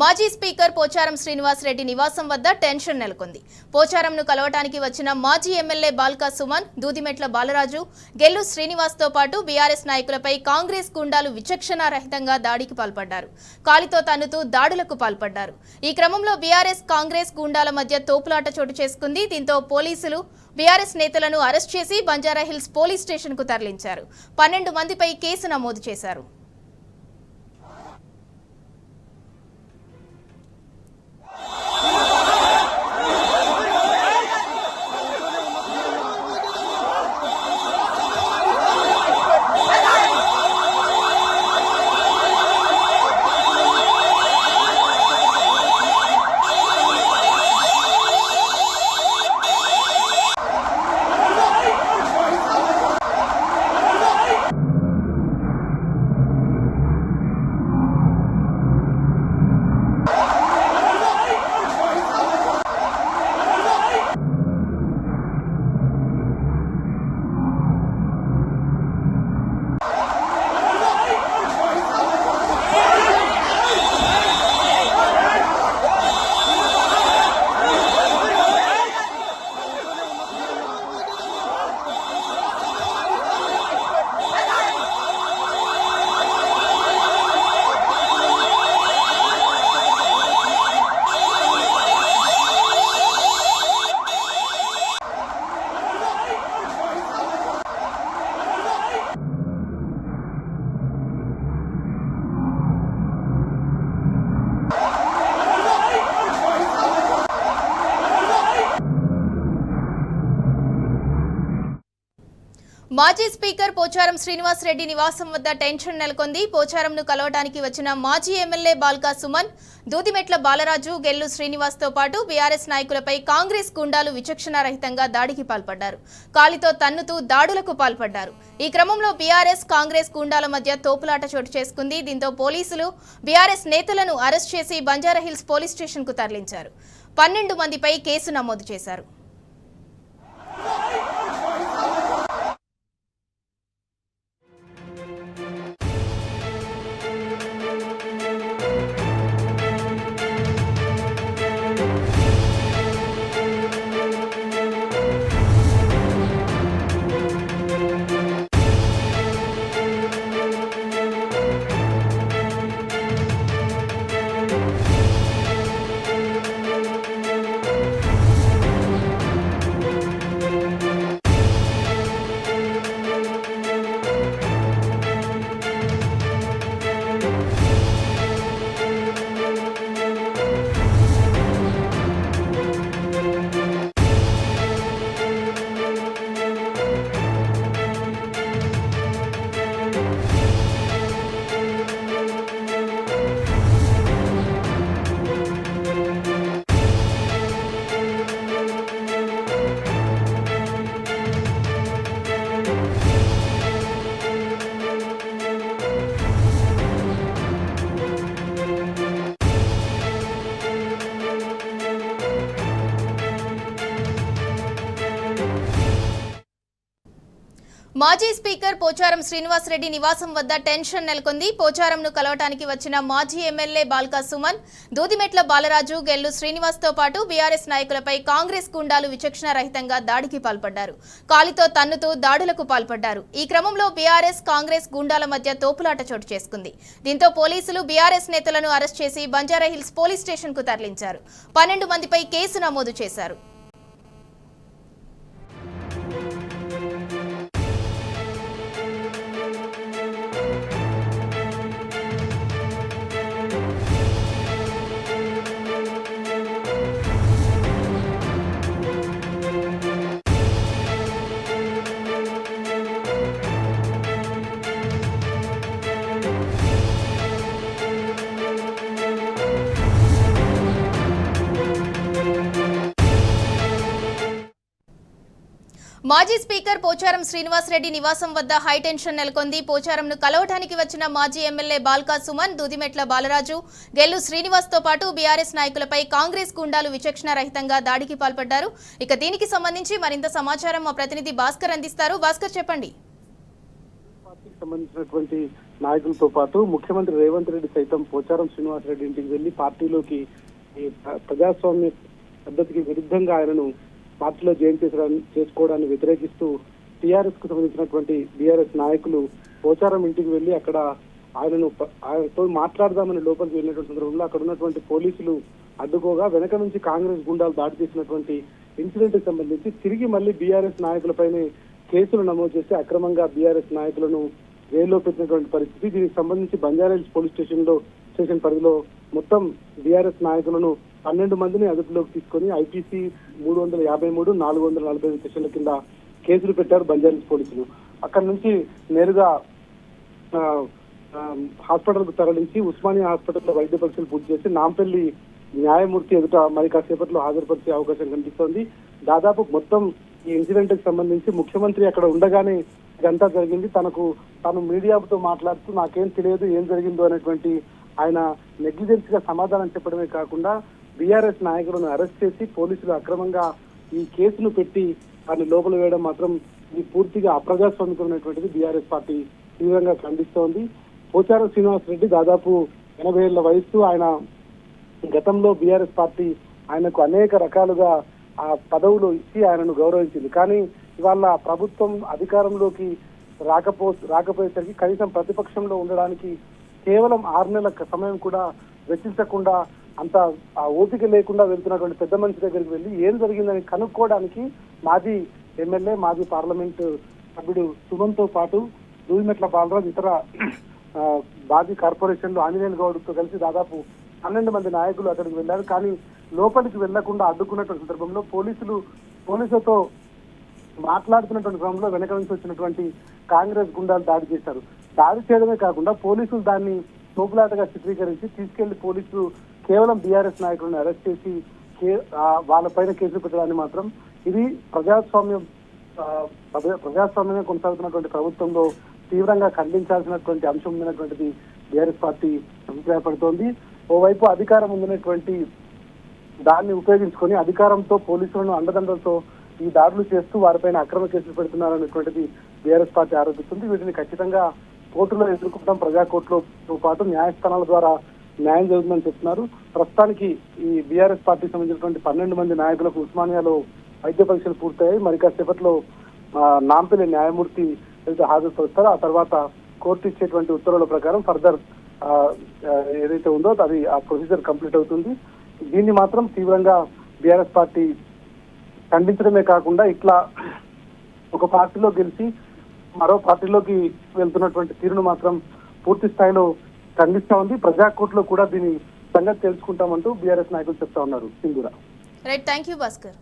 మాజీ స్పీకర్ పోచారం శ్రీనివాస్ రెడ్డి నివాసం వద్ద టెన్షన్ నెలకొంది. పోచారంను కలవటానికి వచ్చిన మాజీ ఎమ్మెల్యే బాల్కా సుమన్, దూదిమెట్ల బాలరాజు, గెల్లు శ్రీనివాస్ తో పాటు బీఆర్ఎస్ నాయకులపై కాంగ్రెస్ గుండాలు విచక్షణారహితంగా దాడికి పాల్పడ్డారు. కాలితో తన్నుతూ దాడులకు పాల్పడ్డారు. ఈ క్రమంలో బీఆర్ఎస్ కాంగ్రెస్ గుండాల మధ్య తోపులాట చోటు చేసుకుంది. దీంతో పోలీసులు బీఆర్ఎస్ నేతలను అరెస్ట్ చేసి బంజారాహిల్స్ పోలీస్ స్టేషన్ కు తరలించారు. 12 మందిపై కేసు నమోదు చేశారు. మాజీ స్పీకర్ పోచారం శ్రీనివాస్ రెడ్డి నివాసం వద్ద టెన్షన్ నెలకొంది. పోచారంను కలవటానికి వచ్చిన మాజీ ఎమ్మెల్యే బాల్కా సుమన్, దూదిమెట్ల బాలరాజు, గెల్లు శ్రీనివాస్ తో పాటు బీఆర్ఎస్ నాయకులపై కాంగ్రెస్ గుండాలు విచక్షణారహితంగా దాడికి పాల్పడ్డారు. కాలితో తన్నుతూ దాడులకు పాల్పడ్డారు. ఈ క్రమంలో బీఆర్ఎస్ కాంగ్రెస్ గుండాల మధ్య తోపులాట చోటు చేసుకుంది. దీంతో పోలీసులు బీఆర్ఎస్ నేతలను అరెస్ట్ చేసి బంజారాహిల్స్ పోలీస్ స్టేషన్ కు తరలించారు. 12 మందిపై కేసు నమోదు చేశారు. మాజీ స్పీకర్ పోచారం శ్రీనివాస్ రెడ్డి నివాసం వద్ద టెన్షన్ నెలకొంది. పోచారంను కలవటానికి వచ్చిన మాజీ ఎమ్మెల్యే బాల్కా సుమన్, దూదిమెట్ల బాలరాజు, గెల్లు శ్రీనివాస్ తో పాటు బీఆర్ఎస్ నాయకులపై కాంగ్రెస్ గుండాలు విచక్షణారహితంగా దాడికి పాల్పడ్డారు. కాలితో తన్నుతూ దాడులకు పాల్పడ్డారు. ఈ క్రమంలో బీఆర్ఎస్ కాంగ్రెస్ గుండాల మధ్య తోపులాట చోటు చేసుకుంది. దీంతో పోలీసులు బీఆర్ఎస్ నేతలను అరెస్ట్ చేసి బంజారాహిల్స్ పోలీస్ స్టేషన్ కు తరలించారు. 12 మందిపై కేసు నమోదు చేశారు. మాజీ స్పీకర్ పోచారం శ్రీనివాస్ రెడ్డి నివాసం వద్ద హైటెన్షన్ నెలకొంది. పోచారంను కలవటానికి వచ్చిన మాజీ ఎమ్మెల్యే బాల్కా సుమన్, దూదిమెట్ల బాలరాజు, గెల్లు శ్రీనివాస్ తో పాటు బీఆర్ఎస్ నాయకులపై కాంగ్రెస్ గుండాలు విచక్షణారహితంగా దాడికి పాల్పడ్డారు. ఇక దీనికి సంబంధించి మరింత సమాచారం మా ప్రతినిధి భాస్కర్ అందిస్తారు. భాస్కర్, చెప్పండి. సంబంధించినటువంటి నాయకులతో పాటు ముఖ్యమంత్రి రేవంత్ రెడ్డి సైతం పోచారం శ్రీనివాసరెడ్డి ఇంటికి వెళ్లి పార్టీలోకి ఈ ప్రజాస్వామ్య పద్ధతికి విరుద్ధంగా ఆయనను పార్టీలో జాయిన్ చేసుకోవడాన్ని వ్యతిరేకిస్తూ టీఆర్ఎస్ కు సంబంధించినటువంటి బీఆర్ఎస్ నాయకులు పోచారం ఇంటికి వెళ్లి అక్కడ ఆయనతో మాట్లాడదామని లోపలికి వెళ్ళినటువంటి సందర్భంలో అక్కడ ఉన్నటువంటి పోలీసులు అడ్డుకోగా వెనక నుంచి కాంగ్రెస్ గుండాలు దాడి చేసినటువంటి ఇన్సిడెంట్ కి సంబంధించి తిరిగి మళ్ళీ బీఆర్ఎస్ నాయకులపైనే కేసులు నమోదు చేసి అక్రమంగా బీఆర్ఎస్ నాయకులను జైల్లో పెట్టినటువంటి పరిస్థితి. దీనికి సంబంధించి బంజారాహిల్స్ పోలీస్ స్టేషన్ పరిధిలో మొత్తం బీఆర్ఎస్ నాయకులను 12 మందిని అదుపులోకి తీసుకొని ఐపీసీ 353, 445 సెక్షన్ల కింద కేసులు పెట్టారు బంజారాహిల్స్ పోలీసులు. అక్కడి నుంచి నేరుగా హాస్పిటల్ కు తరలించి ఉస్మానియా హాస్పిటల్లో వైద్య పరీక్షలు పూర్తి చేసి నాంపల్లి న్యాయమూర్తి ఎదుట మరి కాసేపట్లో హాజరుపరిచే అవకాశం కనిపిస్తోంది. దాదాపు మొత్తం ఈ ఇన్సిడెంట్ కి సంబంధించి ముఖ్యమంత్రి అక్కడ ఉండగానే ఇదంతా జరిగింది. తాను మీడియాతో మాట్లాడుతూ నాకేం తెలియదు ఏం జరిగిందో అనేటువంటి ఆయన నెగ్లిజెన్స్ గా సమాధానం చెప్పడమే కాకుండా బీఆర్ఎస్ నాయకులను అరెస్ట్ చేసి పోలీసులు అక్రమంగా ఈ కేసును పెట్టి వారిని లోపల వేయడం మాత్రం ఇది పూర్తిగా అప్రజాస్వామికమైనటువంటిది బీఆర్ఎస్ పార్టీ తీవ్రంగా ఖండిస్తోంది. పోచారం శ్రీనివాసరెడ్డి దాదాపు 80 ఏళ్ల వయస్సు. ఆయన గతంలో బీఆర్ఎస్ పార్టీ ఆయనకు అనేక రకాలుగా ఆ పదవులు ఇచ్చి ఆయనను గౌరవించింది. కానీ ఇవాళ ప్రభుత్వం అధికారంలోకి రాకపోయేసరికి కనీసం ప్రతిపక్షంలో ఉండడానికి కేవలం 6 నెలల సమయం కూడా వెచ్చించకుండా అంత ఓపిక లేకుండా వెళ్తున్నటువంటి పెద్ద మనిషి దగ్గరికి వెళ్ళి ఏం జరిగిందని కనుక్కోవడానికి మాజీ ఎమ్మెల్యే మాజీ పార్లమెంటు సభ్యుడు సుమన్తో పాటు దూదిమెట్ల బాలరాజు ఇతర మాజీ కార్పొరేషన్లు ఆంజనేయులు గౌడ్తో కలిసి దాదాపు 12 మంది నాయకులు అక్కడికి వెళ్లారు. కానీ లోపలికి వెళ్లకుండా అడ్డుకున్నటువంటి సందర్భంలో పోలీసులతో మాట్లాడుతున్నటువంటి క్రమంలో వెనక నుంచి వచ్చినటువంటి కాంగ్రెస్ గుండాలు దాడి చేశారు. దాడి చేయడమే కాకుండా పోలీసులు దాన్ని తోపులాటగా చిత్రీకరించి తీసుకెళ్లి పోలీసులు కేవలం బీఆర్ఎస్ నాయకులను అరెస్ట్ చేసి వాళ్ళపైన కేసులు పెట్టడాన్ని మాత్రం ఇది ప్రజాస్వామ్యమే కొనసాగుతున్నటువంటి ప్రభుత్వంలో తీవ్రంగా ఖండించాల్సినటువంటి అంశం ఉందనేటువంటిది బీఆర్ఎస్ పార్టీ అభిప్రాయపడుతోంది. ఓవైపు అధికారం ఉందనేటువంటి దాన్ని ఉపయోగించుకొని అధికారంతో పోలీసులను అండదండలతో ఈ దాడులు చేస్తూ వారిపైన అక్రమ కేసులు పెడుతున్నారనేటువంటిది బీఆర్ఎస్ పార్టీ ఆరోపిస్తుంది. వీటిని ఖచ్చితంగా కోర్టులో ఎదుర్కొంటాం, ప్రజా కోర్టులతో పాటు న్యాయస్థానాల ద్వారా న్యాయం జరుగుతుందని చెప్తున్నారు. ప్రస్తుతానికి ఈ బీఆర్ఎస్ పార్టీకి సంబంధించినటువంటి 12 మంది నాయకులకు ఉస్మానియాలో వైద్య పరీక్షలు పూర్తయ్యాయి. మరి కాసేపట్లో నాంపల్లి న్యాయమూర్తి హాజరుపరుస్తారు. ఆ తర్వాత కోర్టు ఇచ్చేటువంటి ఉత్తర్వుల ప్రకారం ఫర్దర్ ఏదైతే ఉందో అది ఆ ప్రొసీజర్ కంప్లీట్ అవుతుంది. దీన్ని మాత్రం తీవ్రంగా బీఆర్ఎస్ పార్టీ ఖండించడమే కాకుండా ఇట్లా ఒక పార్టీలో గెలిచి మరో పార్టీలోకి వెళ్తున్నటువంటి తీరును మాత్రం పూర్తి స్థాయిలో ఖండిస్తా ఉంది. ప్రజాకోర్టులో కూడా దీని సంగతి తెలుసుకుంటామంటూ బీఆర్ఎస్ నాయకులు చెప్తా ఉన్నారు. Sindhura. Right, thank you Bhaskar.